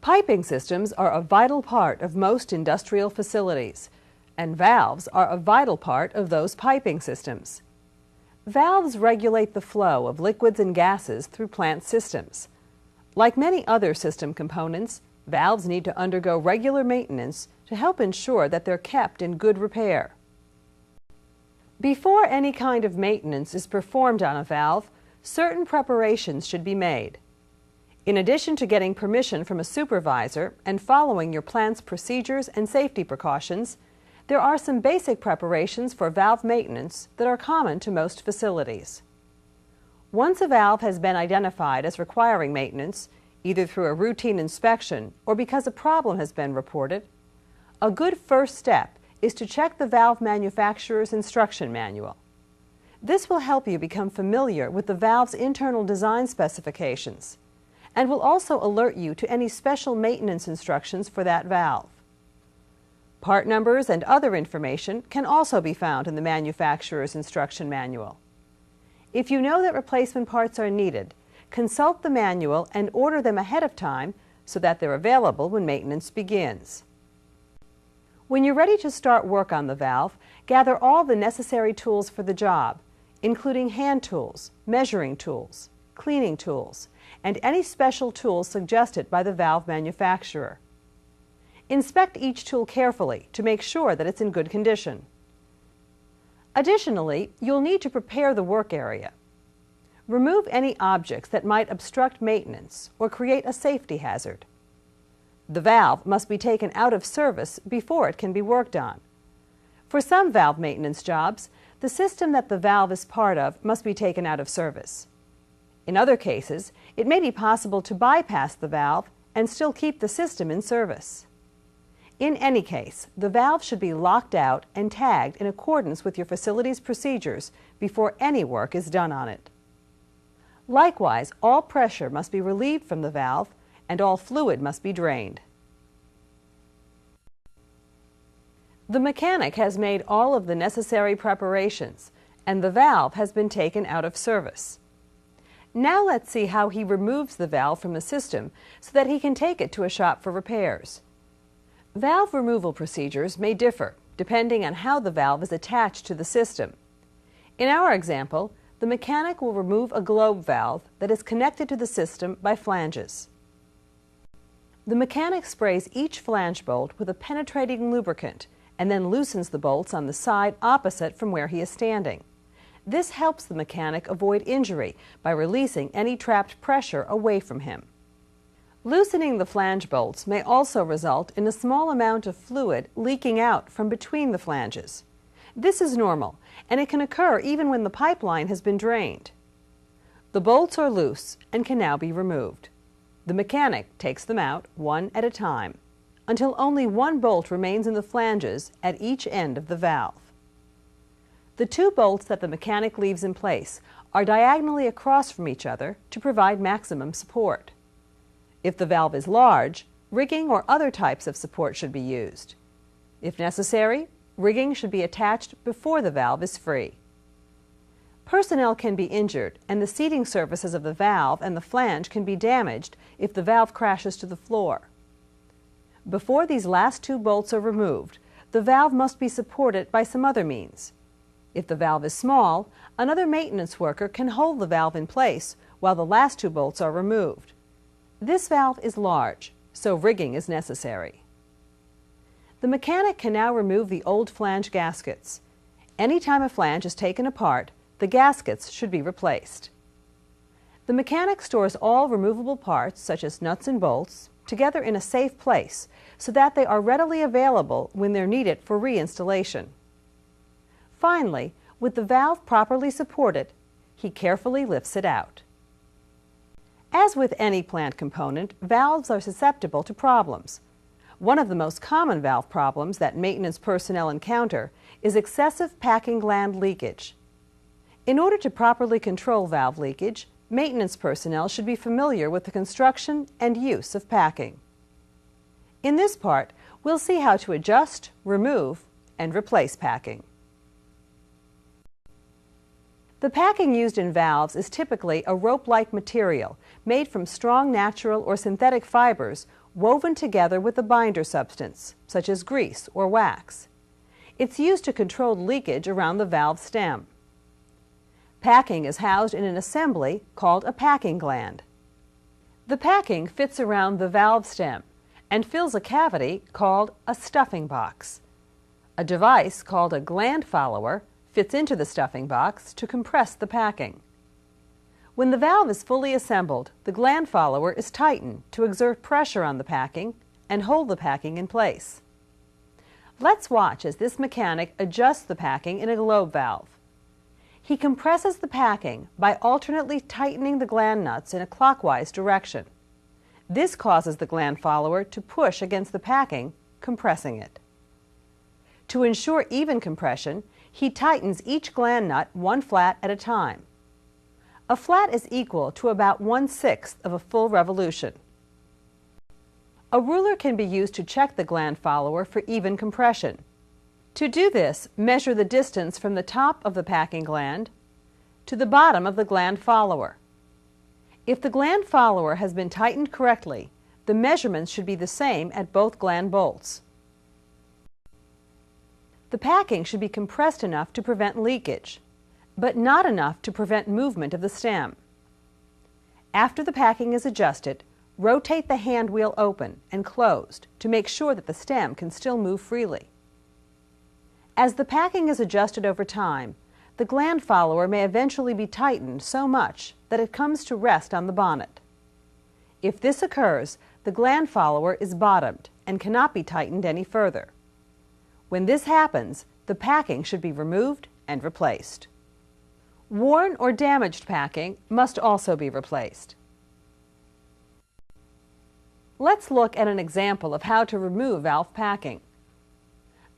Piping systems are a vital part of most industrial facilities, and valves are a vital part of those piping systems. Valves regulate the flow of liquids and gases through plant systems. Like many other system components, valves need to undergo regular maintenance to help ensure that they're kept in good repair. Before any kind of maintenance is performed on a valve, certain preparations should be made. In addition to getting permission from a supervisor and following your plant's procedures and safety precautions, there are some basic preparations for valve maintenance that are common to most facilities. Once a valve has been identified as requiring maintenance, either through a routine inspection or because a problem has been reported, a good first step is to check the valve manufacturer's instruction manual. This will help you become familiar with the valve's internal design specifications and will also alert you to any special maintenance instructions for that valve. Part numbers and other information can also be found in the manufacturer's instruction manual. If you know that replacement parts are needed, consult the manual and order them ahead of time so that they're available when maintenance begins. When you're ready to start work on the valve, gather all the necessary tools for the job, including hand tools, measuring tools, cleaning tools, and any special tools suggested by the valve manufacturer. Inspect each tool carefully to make sure that it's in good condition. Additionally, you'll need to prepare the work area. Remove any objects that might obstruct maintenance or create a safety hazard. The valve must be taken out of service before it can be worked on. For some valve maintenance jobs, the system that the valve is part of must be taken out of service. In other cases, it may be possible to bypass the valve and still keep the system in service. In any case, the valve should be locked out and tagged in accordance with your facility's procedures before any work is done on it. Likewise, all pressure must be relieved from the valve and all fluid must be drained. The mechanic has made all of the necessary preparations and the valve has been taken out of service. Now let's see how he removes the valve from the system so that he can take it to a shop for repairs. Valve removal procedures may differ depending on how the valve is attached to the system. In our example, the mechanic will remove a globe valve that is connected to the system by flanges. The mechanic sprays each flange bolt with a penetrating lubricant and then loosens the bolts on the side opposite from where he is standing. This helps the mechanic avoid injury by releasing any trapped pressure away from him. Loosening the flange bolts may also result in a small amount of fluid leaking out from between the flanges. This is normal, and it can occur even when the pipeline has been drained. The bolts are loose and can now be removed. The mechanic takes them out one at a time, until only one bolt remains in the flanges at each end of the valve. The two bolts that the mechanic leaves in place are diagonally across from each other to provide maximum support. If the valve is large, rigging or other types of support should be used. If necessary, rigging should be attached before the valve is free. Personnel can be injured and the seating surfaces of the valve and the flange can be damaged if the valve crashes to the floor. Before these last two bolts are removed, the valve must be supported by some other means. If the valve is small, another maintenance worker can hold the valve in place while the last two bolts are removed. This valve is large, so rigging is necessary. The mechanic can now remove the old flange gaskets. Anytime a flange is taken apart, the gaskets should be replaced. The mechanic stores all removable parts, such as nuts and bolts, together in a safe place so that they are readily available when they're needed for reinstallation. Finally, with the valve properly supported, he carefully lifts it out. As with any plant component, valves are susceptible to problems. One of the most common valve problems that maintenance personnel encounter is excessive packing gland leakage. In order to properly control valve leakage, maintenance personnel should be familiar with the construction and use of packing. In this part, we'll see how to adjust, remove, and replace packing. The packing used in valves is typically a rope-like material made from strong natural or synthetic fibers woven together with a binder substance, such as grease or wax. It's used to control leakage around the valve stem. Packing is housed in an assembly called a packing gland. The packing fits around the valve stem and fills a cavity called a stuffing box. A device called a gland follower fits into the stuffing box to compress the packing. When the valve is fully assembled, the gland follower is tightened to exert pressure on the packing and hold the packing in place. Let's watch as this mechanic adjusts the packing in a globe valve. He compresses the packing by alternately tightening the gland nuts in a clockwise direction. This causes the gland follower to push against the packing, compressing it. To ensure even compression, he tightens each gland nut one flat at a time. A flat is equal to about 1/6 of a full revolution. A ruler can be used to check the gland follower for even compression. To do this, measure the distance from the top of the packing gland to the bottom of the gland follower. If the gland follower has been tightened correctly, the measurements should be the same at both gland bolts. The packing should be compressed enough to prevent leakage, but not enough to prevent movement of the stem. After the packing is adjusted, rotate the hand wheel open and closed to make sure that the stem can still move freely. As the packing is adjusted over time, the gland follower may eventually be tightened so much that it comes to rest on the bonnet. If this occurs, the gland follower is bottomed and cannot be tightened any further. When this happens, the packing should be removed and replaced. Worn or damaged packing must also be replaced. Let's look at an example of how to remove valve packing.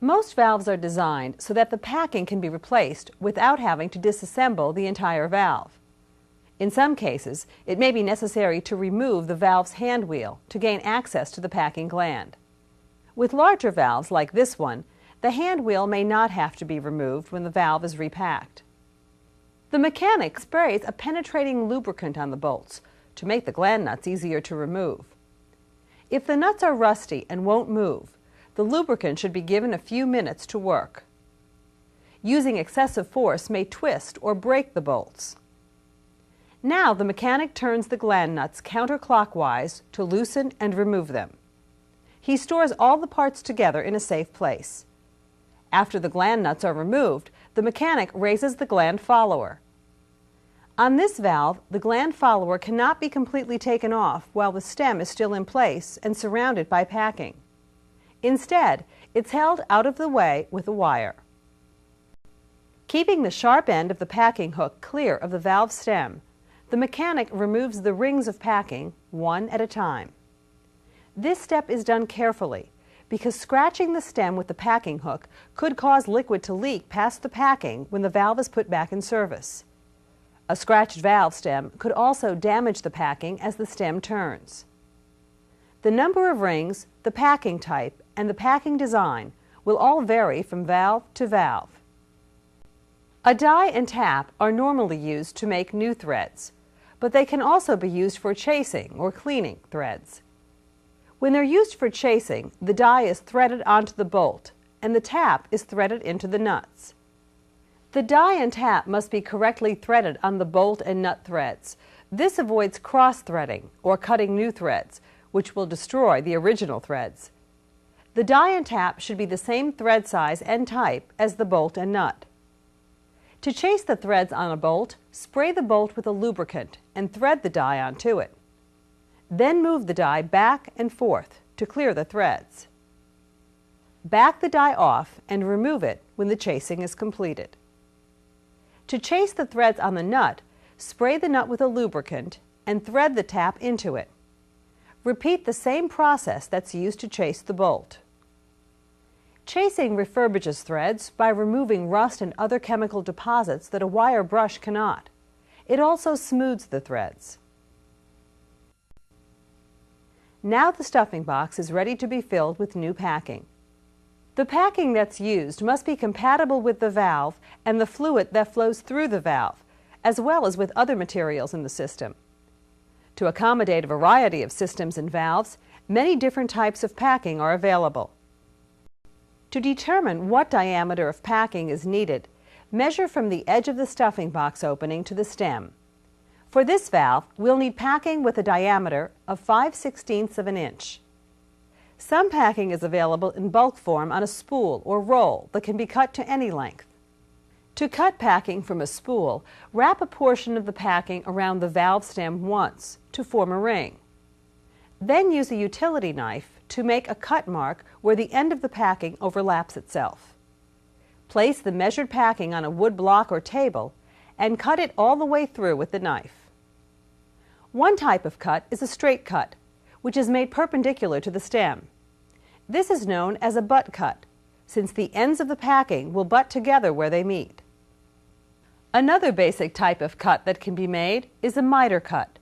Most valves are designed so that the packing can be replaced without having to disassemble the entire valve. In some cases, it may be necessary to remove the valve's hand wheel to gain access to the packing gland. With larger valves like this one, the hand wheel may not have to be removed when the valve is repacked. The mechanic sprays a penetrating lubricant on the bolts to make the gland nuts easier to remove. If the nuts are rusty and won't move, the lubricant should be given a few minutes to work. Using excessive force may twist or break the bolts. Now the mechanic turns the gland nuts counterclockwise to loosen and remove them. He stores all the parts together in a safe place. After the gland nuts are removed, the mechanic raises the gland follower. On this valve, the gland follower cannot be completely taken off while the stem is still in place and surrounded by packing. Instead, it's held out of the way with a wire. Keeping the sharp end of the packing hook clear of the valve stem, the mechanic removes the rings of packing one at a time. This step is done carefully because scratching the stem with the packing hook could cause liquid to leak past the packing when the valve is put back in service. A scratched valve stem could also damage the packing as the stem turns. The number of rings, the packing type, and the packing design will all vary from valve to valve. A die and tap are normally used to make new threads, but they can also be used for chasing or cleaning threads. When they're used for chasing, the die is threaded onto the bolt and the tap is threaded into the nuts. The die and tap must be correctly threaded on the bolt and nut threads. This avoids cross-threading or cutting new threads, which will destroy the original threads. The die and tap should be the same thread size and type as the bolt and nut. To chase the threads on a bolt, spray the bolt with a lubricant and thread the die onto it. Then move the die back and forth to clear the threads. Back the die off and remove it when the chasing is completed. To chase the threads on the nut, spray the nut with a lubricant and thread the tap into it. Repeat the same process that's used to chase the bolt. Chasing refurbishes threads by removing rust and other chemical deposits that a wire brush cannot. It also smooths the threads. Now the stuffing box is ready to be filled with new packing. The packing that's used must be compatible with the valve and the fluid that flows through the valve, as well as with other materials in the system. To accommodate a variety of systems and valves, Many different types of packing are available. To determine what diameter of packing is needed, measure from the edge of the stuffing box opening to the stem. For this valve, we'll need packing with a diameter of 5/16 of an inch. Some packing is available in bulk form on a spool or roll that can be cut to any length. To cut packing from a spool, wrap a portion of the packing around the valve stem once to form a ring. Then use a utility knife to make a cut mark where the end of the packing overlaps itself. Place the measured packing on a wood block or table and cut it all the way through with the knife. One type of cut is a straight cut, which is made perpendicular to the stem. This is known as a butt cut, since the ends of the packing will butt together where they meet. Another basic type of cut that can be made is a miter cut.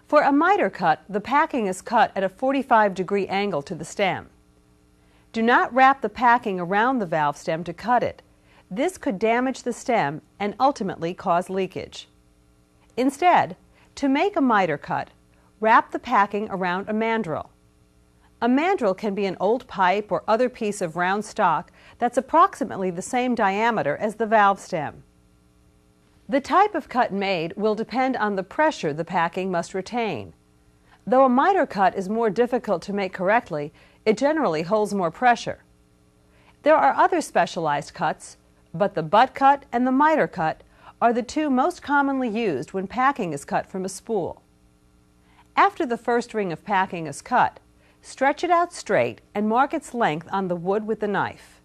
For a miter cut, the packing is cut at a 45-degree angle to the stem. Do not wrap the packing around the valve stem to cut it. This could damage the stem and ultimately cause leakage. Instead, to make a miter cut, wrap the packing around a mandrel. A mandrel can be an old pipe or other piece of round stock that's approximately the same diameter as the valve stem. The type of cut made will depend on the pressure the packing must retain. Though a miter cut is more difficult to make correctly, it generally holds more pressure. There are other specialized cuts, but the butt cut and the miter cut are the two most commonly used when packing is cut from a spool. After the first ring of packing is cut, stretch it out straight and mark its length on the wood with the knife.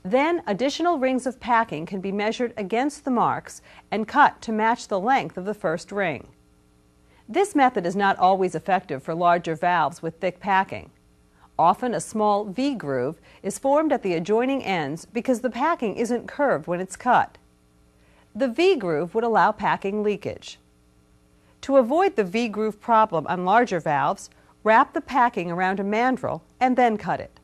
Then additional rings of packing can be measured against the marks and cut to match the length of the first ring. This method is not always effective for larger valves with thick packing. Often a small V-groove is formed at the adjoining ends because the packing isn't curved when it's cut. The V-groove would allow packing leakage. To avoid the V-groove problem on larger valves, wrap the packing around a mandrel and then cut it.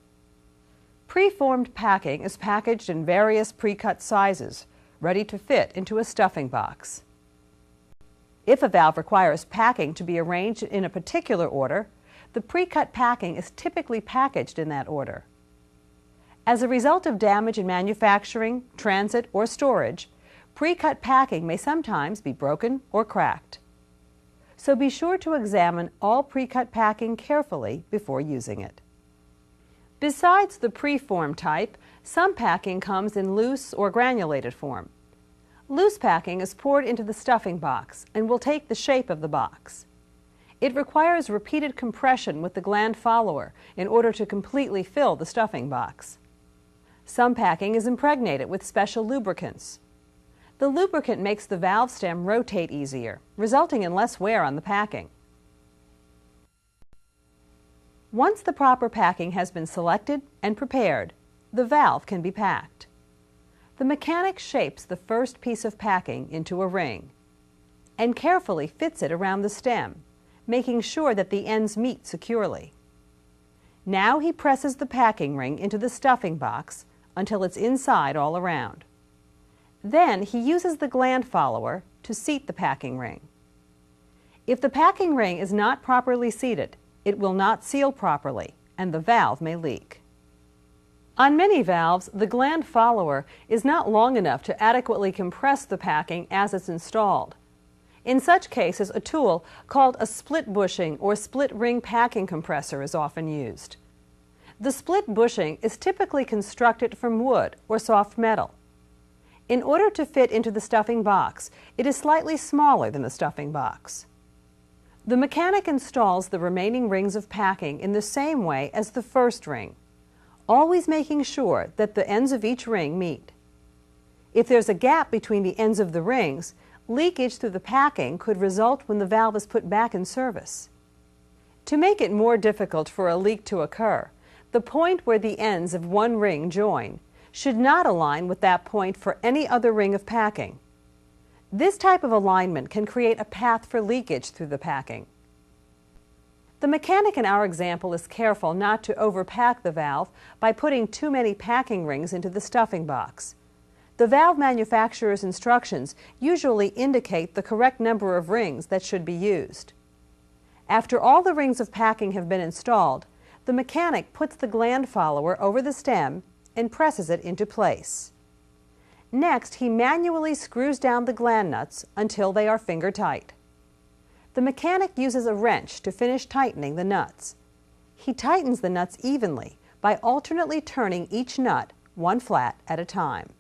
Preformed packing is packaged in various pre-cut sizes, ready to fit into a stuffing box. If a valve requires packing to be arranged in a particular order, the pre-cut packing is typically packaged in that order. As a result of damage in manufacturing, transit, or storage, pre-cut packing may sometimes be broken or cracked. So be sure to examine all pre-cut packing carefully before using it. Besides the preformed type, some packing comes in loose or granulated form. Loose packing is poured into the stuffing box and will take the shape of the box. It requires repeated compression with the gland follower in order to completely fill the stuffing box. Some packing is impregnated with special lubricants. The lubricant makes the valve stem rotate easier, resulting in less wear on the packing. Once the proper packing has been selected and prepared, the valve can be packed. The mechanic shapes the first piece of packing into a ring and carefully fits it around the stem, making sure that the ends meet securely. Now he presses the packing ring into the stuffing box until it's inside all around. Then he uses the gland follower to seat the packing ring. If the packing ring is not properly seated, it will not seal properly and the valve may leak. On many valves, the gland follower is not long enough to adequately compress the packing as it's installed. In such cases, a tool called a split bushing or split ring packing compressor is often used. The split bushing is typically constructed from wood or soft metal. In order to fit into the stuffing box, it is slightly smaller than the stuffing box. The mechanic installs the remaining rings of packing in the same way as the first ring, always making sure that the ends of each ring meet. If there's a gap between the ends of the rings, leakage through the packing could result when the valve is put back in service. To make it more difficult for a leak to occur, the point where the ends of one ring join should not align with that point for any other ring of packing. This type of alignment can create a path for leakage through the packing. The mechanic in our example is careful not to overpack the valve by putting too many packing rings into the stuffing box. The valve manufacturer's instructions usually indicate the correct number of rings that should be used. After all the rings of packing have been installed, the mechanic puts the gland follower over the stem and presses it into place. Next, he manually screws down the gland nuts until they are finger tight. The mechanic uses a wrench to finish tightening the nuts. He tightens the nuts evenly by alternately turning each nut one flat at a time.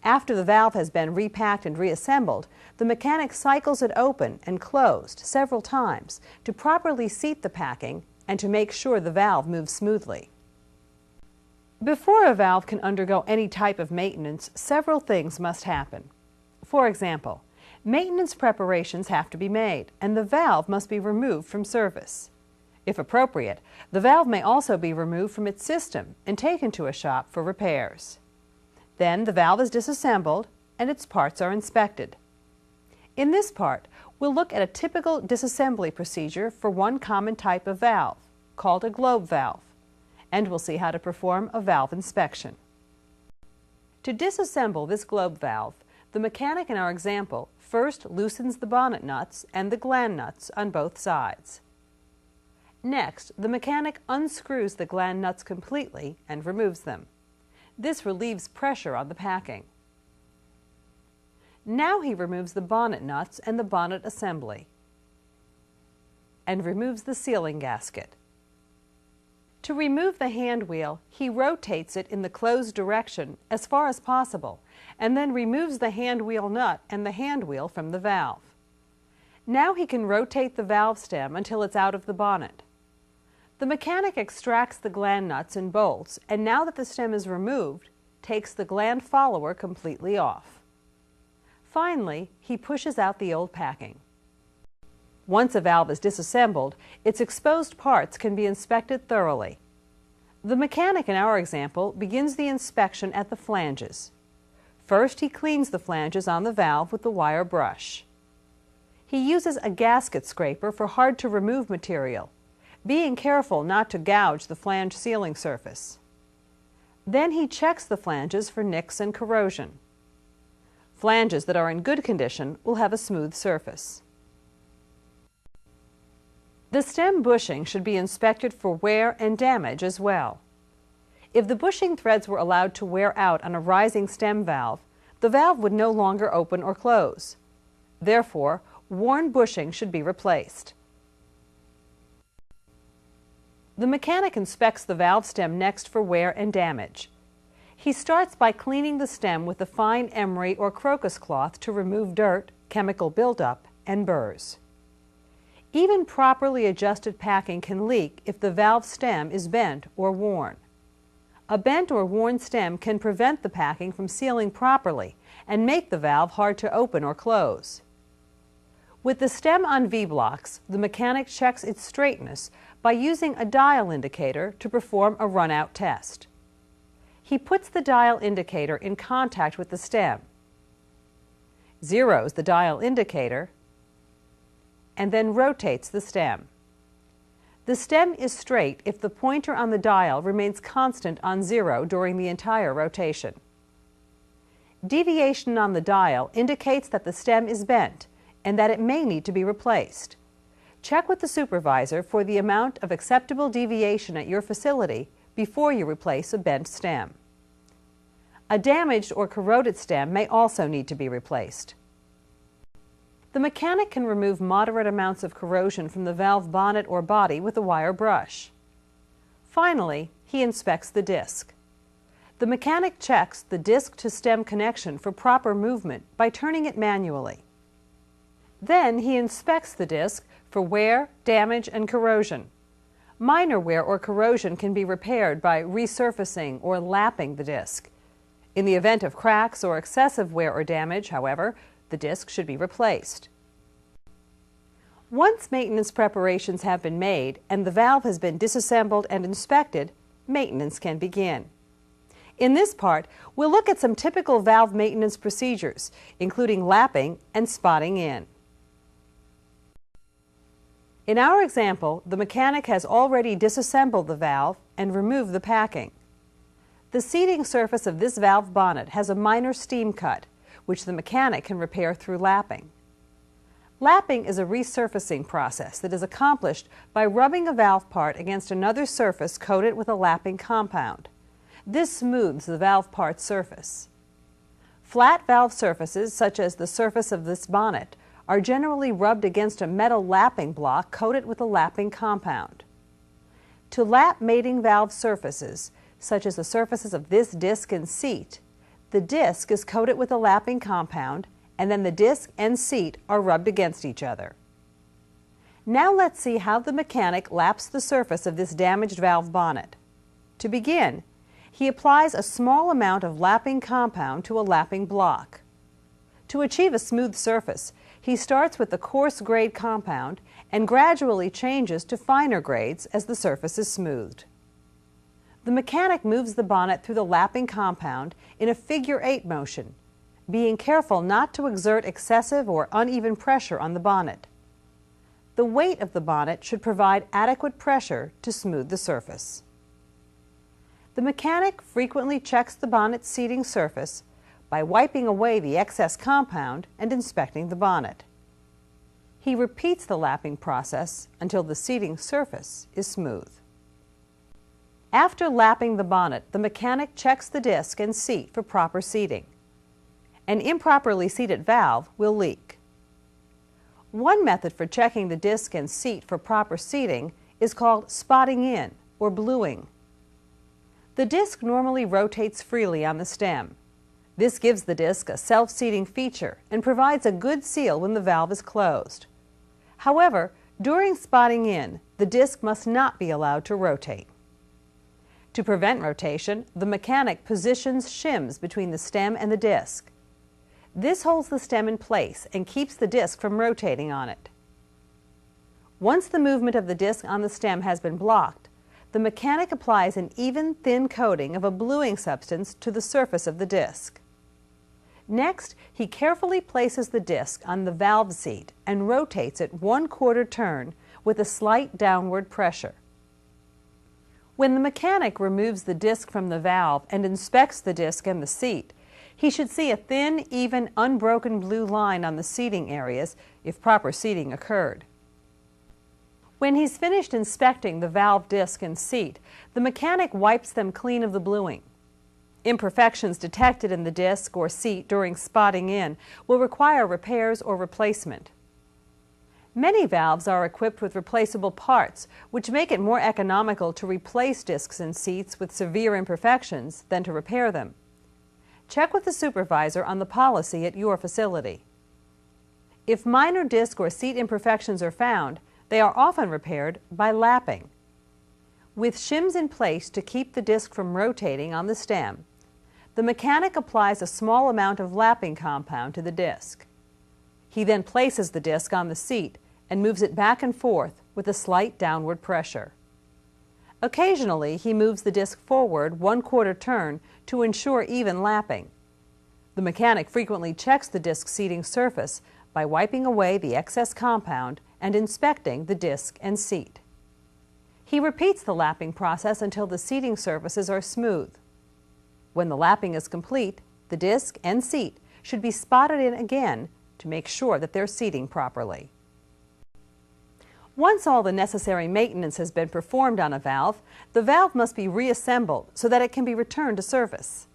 After the valve has been repacked and reassembled, the mechanic cycles it open and closed several times to properly seat the packing and to make sure the valve moves smoothly. Before a valve can undergo any type of maintenance, several things must happen. For example, maintenance preparations have to be made, and the valve must be removed from service. If appropriate, the valve may also be removed from its system and taken to a shop for repairs. Then the valve is disassembled and its parts are inspected. In this part, we'll look at a typical disassembly procedure for one common type of valve, called a globe valve, and we'll see how to perform a valve inspection. To disassemble this globe valve, the mechanic in our example first loosens the bonnet nuts and the gland nuts on both sides. Next, the mechanic unscrews the gland nuts completely and removes them. This relieves pressure on the packing. Now he removes the bonnet nuts and the bonnet assembly and removes the sealing gasket. To remove the hand wheel, he rotates it in the closed direction as far as possible and then removes the hand wheel nut and the hand wheel from the valve. Now he can rotate the valve stem until it's out of the bonnet. The mechanic extracts the gland nuts and bolts, and now that the stem is removed, takes the gland follower completely off. Finally, he pushes out the old packing. Once a valve is disassembled, its exposed parts can be inspected thoroughly. The mechanic in our example begins the inspection at the flanges. First, he cleans the flanges on the valve with the wire brush. He uses a gasket scraper for hard-to-remove material, being careful not to gouge the flange sealing surface. Then he checks the flanges for nicks and corrosion. Flanges that are in good condition will have a smooth surface. The stem bushing should be inspected for wear and damage as well. If the bushing threads were allowed to wear out on a rising stem valve, the valve would no longer open or close. Therefore, worn bushing should be replaced. The mechanic inspects the valve stem next for wear and damage. He starts by cleaning the stem with a fine emery or crocus cloth to remove dirt, chemical buildup, and burrs. Even properly adjusted packing can leak if the valve stem is bent or worn. A bent or worn stem can prevent the packing from sealing properly and make the valve hard to open or close. With the stem on V-blocks, the mechanic checks its straightness by using a dial indicator to perform a run-out test. He puts the dial indicator in contact with the stem, zeroes the dial indicator, and then rotates the stem. The stem is straight if the pointer on the dial remains constant on 0 during the entire rotation. Deviation on the dial indicates that the stem is bent and that it may need to be replaced. Check with the supervisor for the amount of acceptable deviation at your facility before you replace a bent stem. A damaged or corroded stem may also need to be replaced. The mechanic can remove moderate amounts of corrosion from the valve bonnet or body with a wire brush. Finally, he inspects the disc. The mechanic checks the disc-to-stem connection for proper movement by turning it manually. Then he inspects the disc for wear, damage, and corrosion. Minor wear or corrosion can be repaired by resurfacing or lapping the disc. In the event of cracks or excessive wear or damage, however, the disc should be replaced. Once maintenance preparations have been made and the valve has been disassembled and inspected, maintenance can begin. In this part, we'll look at some typical valve maintenance procedures, including lapping and spotting in. In our example, the mechanic has already disassembled the valve and removed the packing. The seating surface of this valve bonnet has a minor steam cut, which the mechanic can repair through lapping. Lapping is a resurfacing process that is accomplished by rubbing a valve part against another surface coated with a lapping compound. This smooths the valve part's surface. Flat valve surfaces, such as the surface of this bonnet, are generally rubbed against a metal lapping block coated with a lapping compound. To lap mating valve surfaces, such as the surfaces of this disc and seat, the disc is coated with a lapping compound, and then the disc and seat are rubbed against each other. Now let's see how the mechanic laps the surface of this damaged valve bonnet. To begin, he applies a small amount of lapping compound to a lapping block. To achieve a smooth surface, he starts with the coarse grade compound and gradually changes to finer grades as the surface is smoothed. The mechanic moves the bonnet through the lapping compound in a figure-8 motion, being careful not to exert excessive or uneven pressure on the bonnet. The weight of the bonnet should provide adequate pressure to smooth the surface. The mechanic frequently checks the bonnet's seating surface by wiping away the excess compound and inspecting the bonnet. He repeats the lapping process until the seating surface is smooth. After lapping the bonnet, the mechanic checks the disc and seat for proper seating. An improperly seated valve will leak. One method for checking the disc and seat for proper seating is called spotting in or bluing. The disc normally rotates freely on the stem. This gives the disc a self-seating feature and provides a good seal when the valve is closed. However, during spotting in, the disc must not be allowed to rotate. To prevent rotation, the mechanic positions shims between the stem and the disc. This holds the stem in place and keeps the disc from rotating on it. Once the movement of the disc on the stem has been blocked, the mechanic applies an even, thin coating of a bluing substance to the surface of the disc. Next, he carefully places the disc on the valve seat and rotates it 1/4 turn with a slight downward pressure. When the mechanic removes the disc from the valve and inspects the disc and the seat, he should see a thin, even, unbroken blue line on the seating areas if proper seating occurred. When he's finished inspecting the valve disc and seat, the mechanic wipes them clean of the bluing. Imperfections detected in the disc or seat during spotting in will require repairs or replacement. Many valves are equipped with replaceable parts, which make it more economical to replace discs and seats with severe imperfections than to repair them. Check with the supervisor on the policy at your facility. If minor disc or seat imperfections are found, they are often repaired by lapping. With shims in place to keep the disc from rotating on the stem, the mechanic applies a small amount of lapping compound to the disc. He then places the disc on the seat and moves it back and forth with a slight downward pressure. Occasionally, he moves the disc forward 1/4 turn to ensure even lapping. The mechanic frequently checks the disc seating surface by wiping away the excess compound and inspecting the disc and seat. He repeats the lapping process until the seating surfaces are smooth. When the lapping is complete, the disc and seat should be spotted in again to make sure that they're seating properly. Once all the necessary maintenance has been performed on a valve, the valve must be reassembled so that it can be returned to service.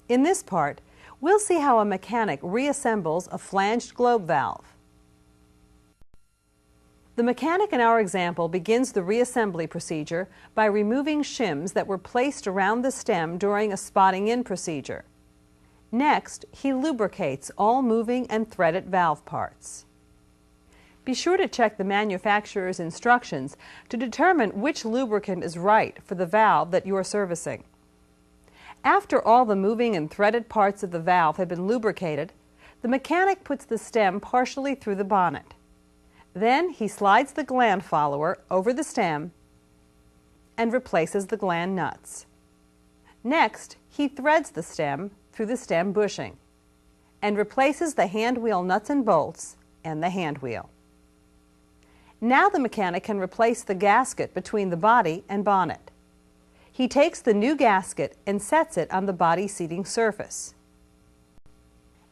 In this part, we'll see how a mechanic reassembles a flanged globe valve. The mechanic in our example begins the reassembly procedure by removing shims that were placed around the stem during a spotting in procedure. Next, he lubricates all moving and threaded valve parts. Be sure to check the manufacturer's instructions to determine which lubricant is right for the valve that you are servicing. After all the moving and threaded parts of the valve have been lubricated, the mechanic puts the stem partially through the bonnet. Then he slides the gland follower over the stem and replaces the gland nuts. Next, he threads the stem through the stem bushing and replaces the hand wheel nuts and bolts and the hand wheel. Now the mechanic can replace the gasket between the body and bonnet. He takes the new gasket and sets it on the body seating surface.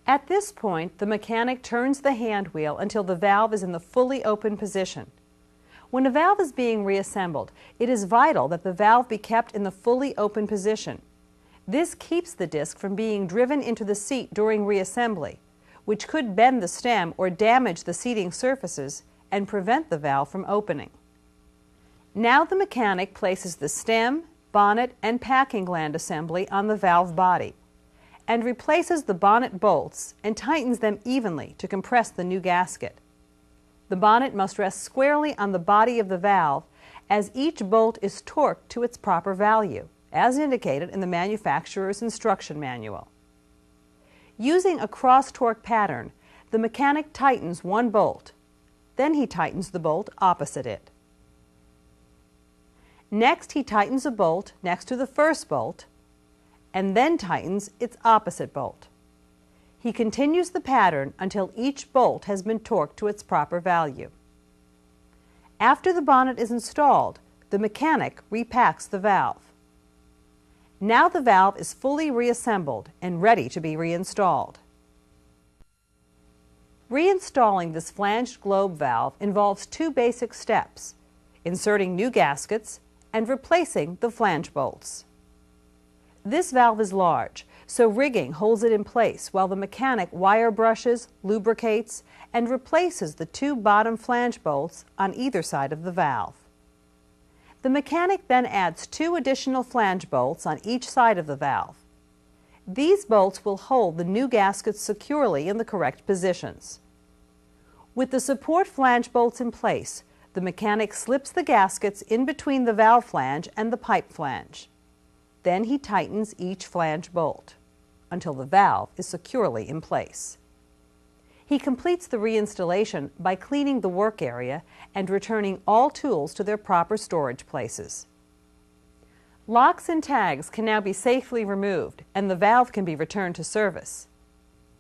At this point, the mechanic turns the hand wheel until the valve is in the fully open position. When a valve is being reassembled, it is vital that the valve be kept in the fully open position. This keeps the disc from being driven into the seat during reassembly, which could bend the stem or damage the seating surfaces and prevent the valve from opening. Now the mechanic places the stem, bonnet, and packing gland assembly on the valve body and replaces the bonnet bolts and tightens them evenly to compress the new gasket. The bonnet must rest squarely on the body of the valve as each bolt is torqued to its proper value, as indicated in the manufacturer's instruction manual. Using a cross-torque pattern, the mechanic tightens one bolt. Then he tightens the bolt opposite it. Next, he tightens a bolt next to the first bolt, and then tightens its opposite bolt. He continues the pattern until each bolt has been torqued to its proper value. After the bonnet is installed, the mechanic repacks the valve. Now the valve is fully reassembled and ready to be reinstalled. Reinstalling this flanged globe valve involves two basic steps: inserting new gaskets and replacing the flange bolts. This valve is large, so rigging holds it in place while the mechanic wire brushes, lubricates, and replaces the two bottom flange bolts on either side of the valve. The mechanic then adds two additional flange bolts on each side of the valve. These bolts will hold the new gaskets securely in the correct positions. With the support flange bolts in place, the mechanic slips the gaskets in between the valve flange and the pipe flange. Then he tightens each flange bolt until the valve is securely in place. He completes the reinstallation by cleaning the work area and returning all tools to their proper storage places. Locks and tags can now be safely removed and the valve can be returned to service.